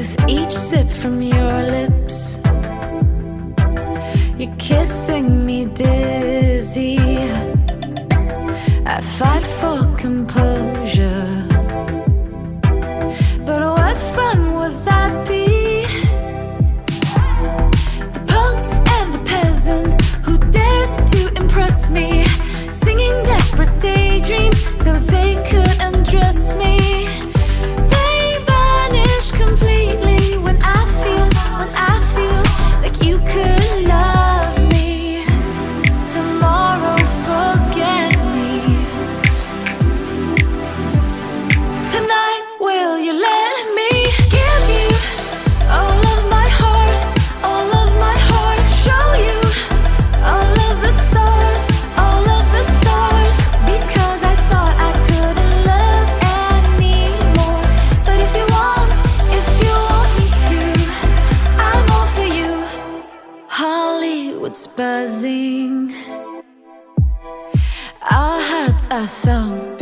with each sip from your lips. You're kissing me dizzy. I fight for composure, but what fun would that be? The punks and the peasants who dared to impress me, singing desperate daydreams so they could undress me. They vanish completely when I feel like you could love me. Tomorrow forget me. Tonight will you let me give you all of my heart, all of my heart, show you all of the stars, all of the stars, because I thought I couldn't love anymore. But if you want me to, I'm all for you. Hollywood's buzzing, our hearts are thumping.